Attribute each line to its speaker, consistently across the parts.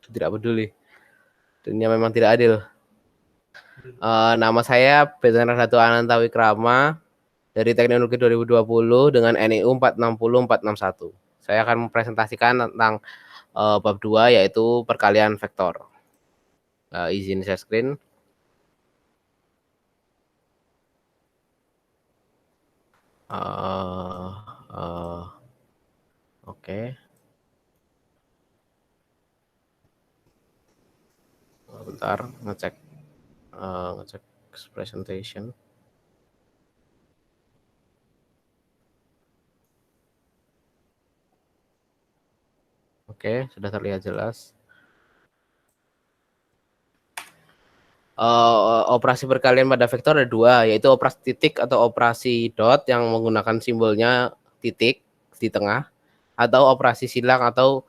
Speaker 1: tidak peduli. Dunia memang tidak adil. Nama saya Betan Radatu Ananta Wikrama dari Teknologi 2020 dengan NIU 460461. Saya akan mempresentasikan tentang bab 2 yaitu perkalian vektor. Izin share screen. Oke. Bentar, ngecek presentation. Oke, sudah terlihat jelas. Operasi perkalian pada vektor ada dua, yaitu operasi titik atau operasi dot yang menggunakan simbolnya titik di tengah, atau operasi silang atau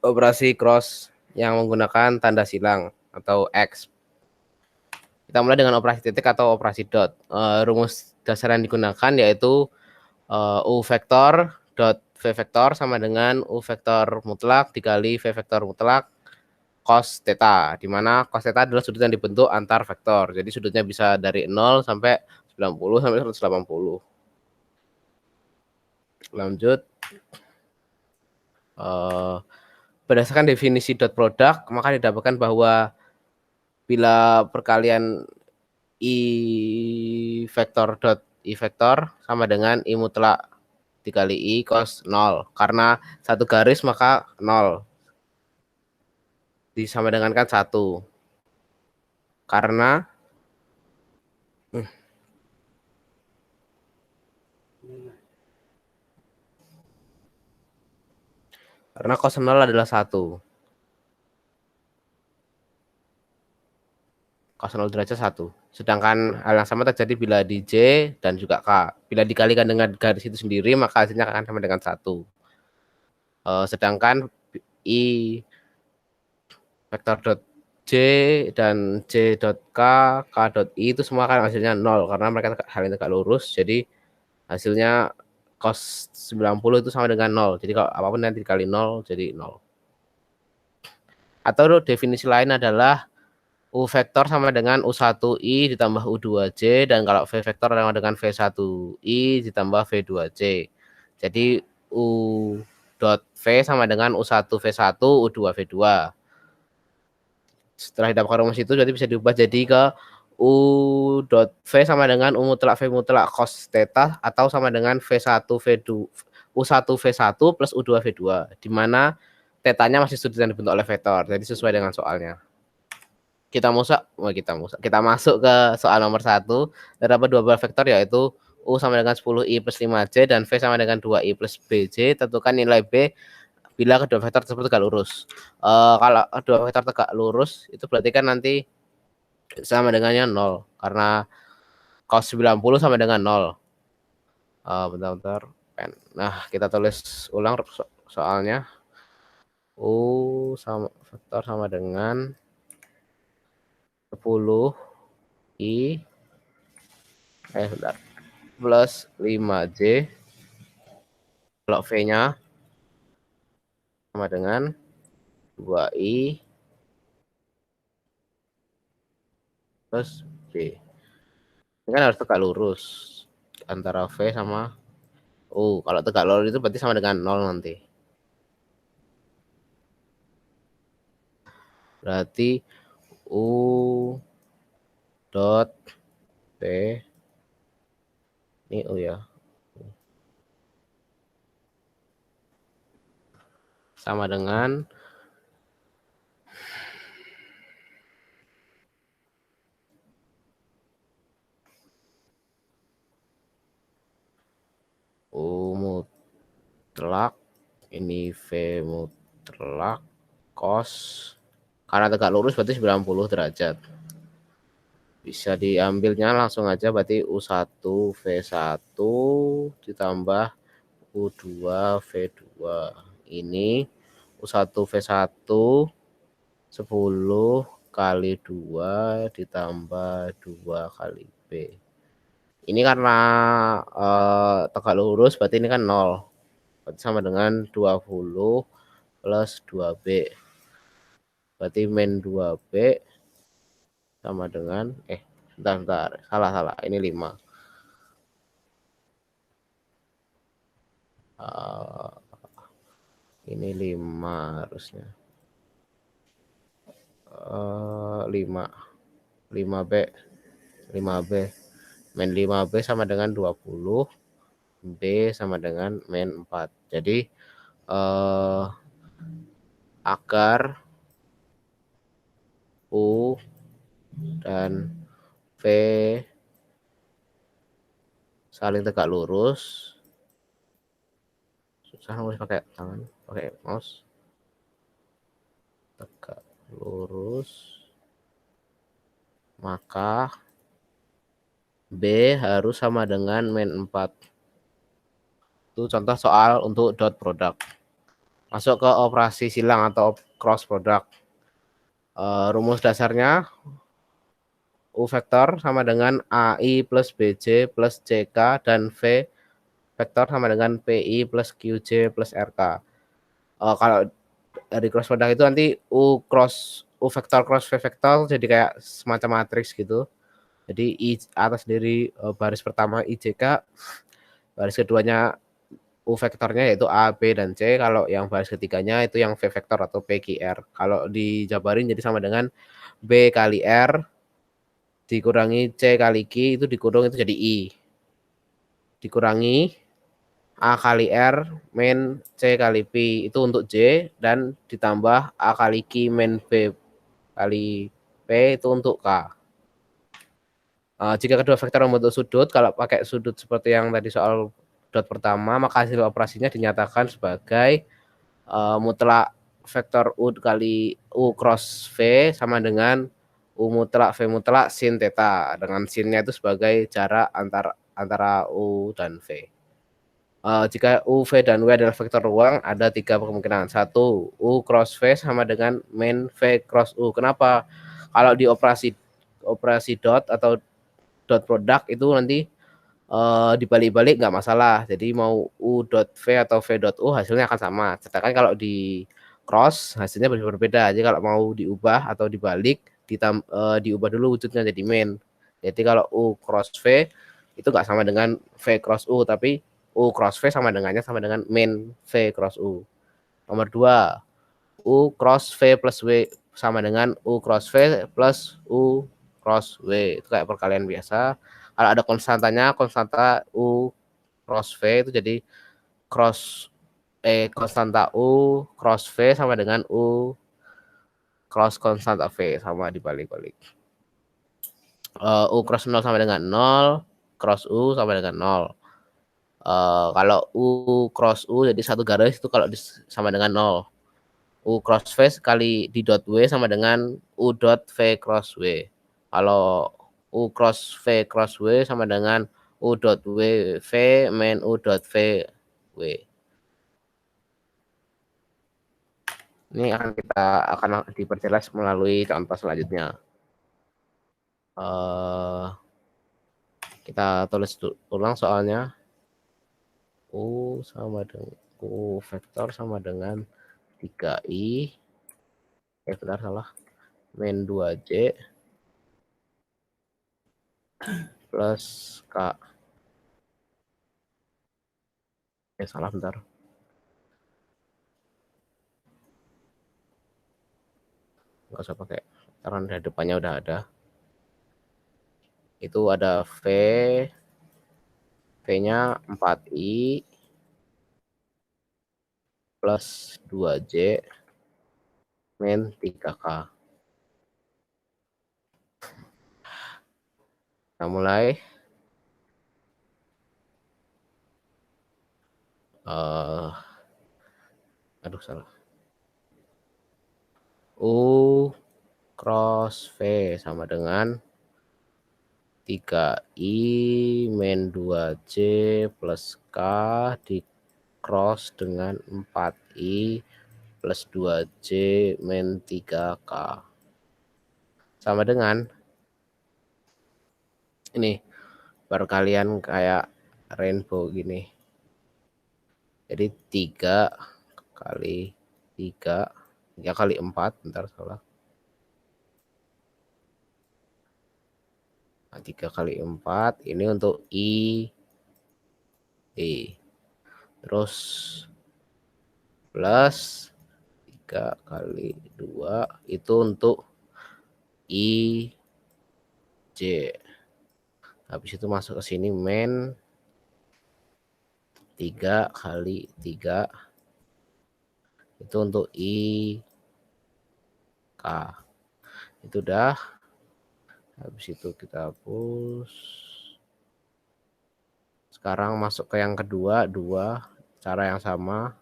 Speaker 1: operasi cross yang menggunakan tanda silang atau X. Kita mulai dengan operasi titik atau operasi dot. Rumus dasar yang digunakan yaitu U vektor dot V vektor sama dengan U vektor mutlak dikali V vektor mutlak cos theta, di mana cos theta adalah sudut yang dibentuk antar vektor. Jadi sudutnya bisa dari 0 sampai 90 sampai 180. Lanjut. Berdasarkan definisi dot product, maka didapatkan bahwa bila perkalian I vektor dot I vektor sama dengan I mutlak dikali I cos 0. Karena satu garis maka 0. Disama dengan kan 1. Karena cos 0 adalah 1. Cos 0 derajat 1. Sedangkan hal yang sama terjadi bila di J dan juga K. Bila dikalikan dengan garis itu sendiri, maka hasilnya akan sama dengan 1. Sedangkan I vektor dot J dan J dot K, K dot I itu semua kan hasilnya 0. Karena mereka saling tegak lurus. Jadi hasilnya cos 90 itu sama dengan 0. Jadi kalau apapun nanti dikali 0, jadi 0. Atau definisi lain adalah U vektor sama dengan U1I ditambah U2J, dan kalau V vektor sama dengan V1I ditambah V2J. Jadi U dot V sama dengan U1 V1, U2 V2. Setelah didapatkan rumus itu jadi bisa diubah jadi ke U dot V sama dengan U mutlak V mutlak cos theta atau sama dengan V1 V2 U1 V1 plus U2 V2, di mana tetanya masih sudut yang dibentuk oleh vektor. Jadi sesuai dengan soalnya. Kita masuk ke soal nomor 1. Terdapat dua buah vektor yaitu U sama dengan 10I plus 5J dan V sama dengan 2I plus BJ. Tentukan nilai B bila kedua vektor tersebut tegak lurus. Kalau kedua vektor tegak lurus itu berarti kan nanti sama dengannya 0 karena cos 90 sama dengan 0. Bentar. Nah, kita tulis ulang soalnya. U sama vektor sama dengan 10 I plus 5J. Kalau V-nya sama dengan 2I plus B. Ini kan harus tegak lurus antara V sama U. Kalau tegak lurus itu berarti sama dengan 0 nanti. Berarti U dot V ini U ya, sama dengan U mutlak, ini V mutlak cos, karena tegak lurus berarti 90 derajat. Bisa diambilnya langsung aja, berarti U1 V1 ditambah U2 V2. Ini U1 V1 10 kali 2 ditambah 2 kali B. Ini karena tegak lurus berarti ini kan 0. Berarti sama dengan 20 plus 2B. Berarti min 2B sama dengan, bentar, salah, ini 5. Ini 5 harusnya. 5B. 5B. Min 5B sama dengan 20. B sama dengan min 4. Jadi, agar U dan V saling tegak lurus, susah nulis pakai tangan, pakai mouse, tegak lurus, maka B harus sama dengan min 4. Itu contoh soal untuk dot product. Masuk ke operasi silang atau cross product. Rumus dasarnya U vektor sama dengan AI plus BJ plus CK dan V vektor sama dengan PI plus QJ plus RK. Kalau dari cross product itu nanti U vektor cross V vektor jadi kayak semacam matriks gitu. Jadi I atas sendiri baris pertama IJK, baris keduanya U vektornya yaitu A, B, dan C. Kalau yang baris ketiganya itu yang V vektor atau PQR. Kalau dijabarin jadi sama dengan B kali R dikurangi C kali Q itu dikurung itu jadi I. Dikurangi A kali R min C kali P itu untuk J dan ditambah A kali Q min B kali P itu untuk K. Jika kedua vektor membentuk sudut, kalau pakai sudut seperti yang tadi soal dot pertama, maka hasil operasinya dinyatakan sebagai mutlak vektor U kali U cross V sama dengan U mutlak V mutlak sin theta, dengan sinnya itu sebagai jarak antara U dan V. Jika U, V, dan W adalah vektor ruang, ada 3 kemungkinan. 1, U cross V sama dengan min V cross U. Kenapa? Kalau di operasi dot atau dot product itu nanti dibalik-balik nggak masalah. Jadi mau U dot V atau V dot U hasilnya akan sama. Sedangkan kalau di cross hasilnya berbeda. Jadi kalau mau diubah atau dibalik diubah dulu wujudnya jadi min. Jadi kalau U cross V itu nggak sama dengan V cross U, tapi U cross V sama dengan min V cross U. Nomor 2, U cross V plus W sama dengan U cross V plus U cross W. Itu kayak perkalian biasa. Kalau ada konstantanya, konstanta U cross V itu jadi konstanta U cross V sama dengan U cross konstanta V, sama dibalik-balik. U cross 0 sama dengan 0, cross U sama dengan 0. Kalau U cross U jadi satu garis itu kalau sama dengan 0. U cross V kali di dot W sama dengan U dot V cross W. Kalau U cross V cross W sama dengan U dot W V min U dot V W. Ini akan diperjelas melalui contoh selanjutnya. Kita tulis ulang soalnya. U vektor sama dengan 3I. Benar salah. Min 2J plus K. Salah bentar. Nggak usah pakai, karena di depannya udah ada. Itu ada V-nya 4I plus 2J min 3K. Kita mulai. Aduh, salah. U cross V sama dengan 3I min 2J plus K di cross dengan 4I plus 2J min 3K. Sama dengan ini perkalian kayak rainbow gini. Jadi 3 kali 3 kali 4, bentar salah. 3 kali 4 ini untuk terus plus 3 kali 2 itu untuk J. Habis itu masuk ke sini main 3 kali 3 itu untuk K. Itu udah. Habis itu kita hapus. Sekarang masuk ke yang kedua, 2 cara yang sama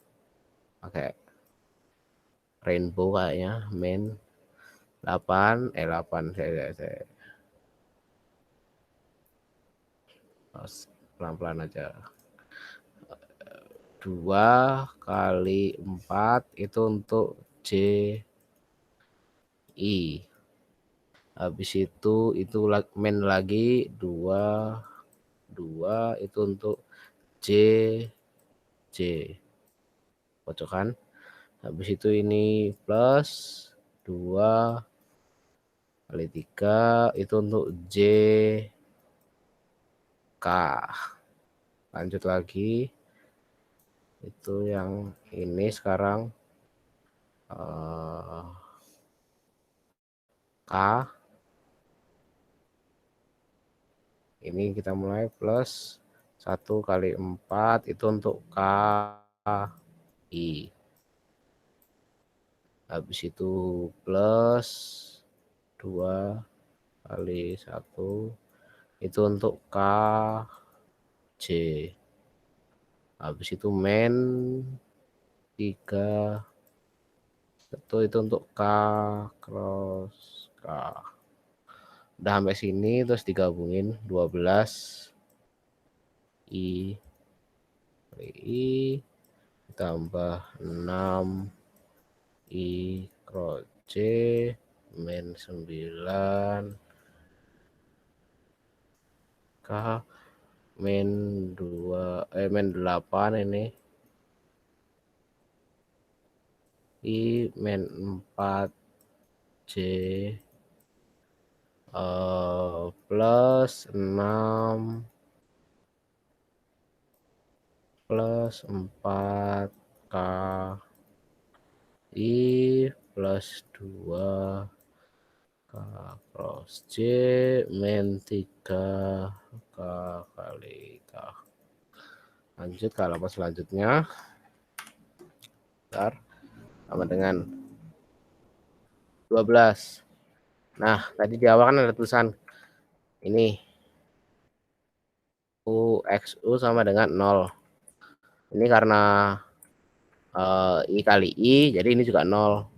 Speaker 1: pakai rainbow kayaknya, main 8 saya pelan-pelan aja. 2 kali 4 itu untuk I. Habis itu main lagi 2 itu untuk J. Cocok kan? Habis itu ini plus 2 kali 3 itu untuk K. Lanjut lagi. Itu yang ini sekarang K. Ini kita mulai plus 1 kali 4 itu untuk KI. Habis itu plus 2 kali 1 itu untuk KJ. Habis itu main 3 itu untuk K cross K. Udah sampai sini terus digabungin 12 I tambah 6 I cross J min 9 K min 8 ini I min 4 J plus 6 plus 4 K I plus 2 K cross J min 3 K kali K. Lanjut ke halaman selanjutnya. Bentar. Sama dengan 12. Nah, tadi di awal kan ada tulisan ini UXU sama dengan 0. Ini karena I kali I, jadi ini juga 0.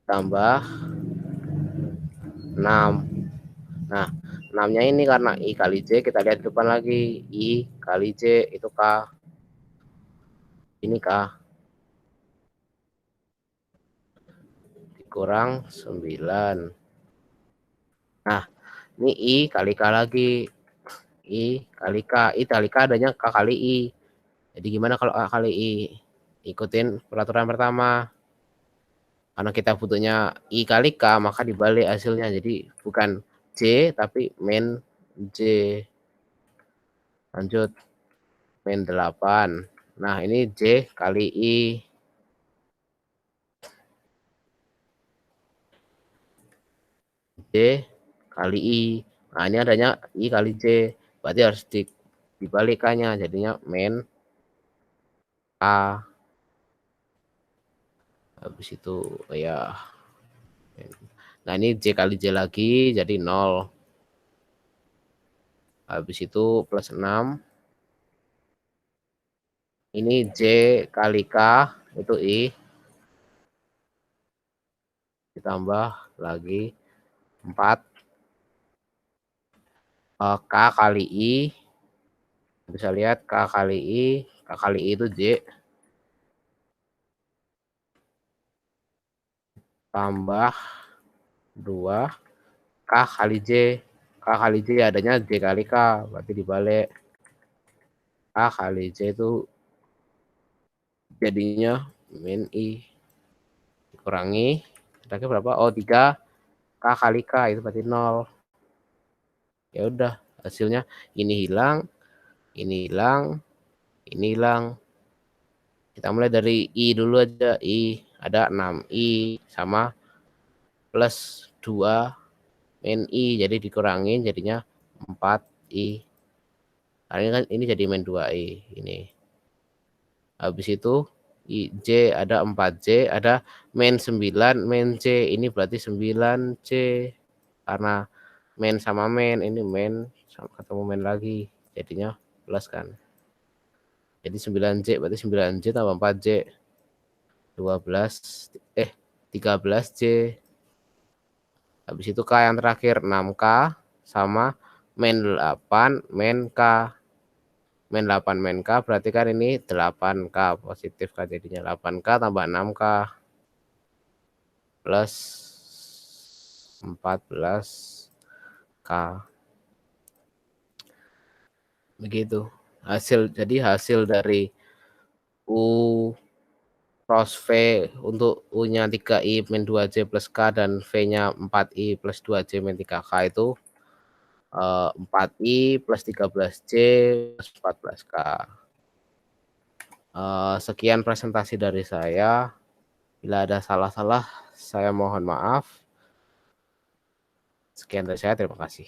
Speaker 1: Tambah 6. Nah, 6-nya ini karena I kali J, kita lihat di depan lagi. I kali J itu K. Ini K. Dikurang 9. Nah, ini I kali K lagi. I kali K. I kali K adanya K kali I. Jadi gimana kalau A kali I? Ikutin peraturan pertama. Karena kita butuhnya I kali K, maka dibalik hasilnya. Jadi bukan J, tapi min J. Lanjut. Min 8. Nah, ini J kali I. J kali I. Nah, ini adanya I kali J. Berarti harus dibalikannya. Jadinya min A. Habis itu ya. Nah, ini J kali J lagi jadi 0. Habis itu plus 6. Ini J kali K itu I. Ditambah lagi 4. K kali I. Bisa lihat K kali I. K kali I itu J. Tambah 2. K kali J. K kali J adanya J kali K. Berarti dibalik. K kali J itu jadinya min I dikurangi kira-kira berapa? Oh 3 K kali K itu berarti 0. Ya udah hasilnya ini hilang, ini hilang, ini hilang. Kita mulai dari I dulu aja. I ada 6I sama plus 2 min I, jadi dikurangin jadinya 4I. Karena kan ini jadi min 2I ini. Habis itu J ada 4J, ada min 9, min J. Ini berarti 9C. Karena min sama min, ini min ketemu min lagi. Jadinya plus kan. Jadi 9J berarti 9J tambah 4J. 13J. Habis itu K yang terakhir 6K sama min 8 min K. Min 8 min K berarti kan ini 8K positif kan, jadinya 8K tambah 6K plus 14K. Begitu. Jadi hasil dari U cross V untuk U-nya 3I min 2J plus K dan V-nya 4I plus 2J min 3K itu 4I plus 13J plus 14K. Sekian presentasi dari saya. Bila ada salah-salah, saya mohon maaf. Sekian dari saya, terima kasih.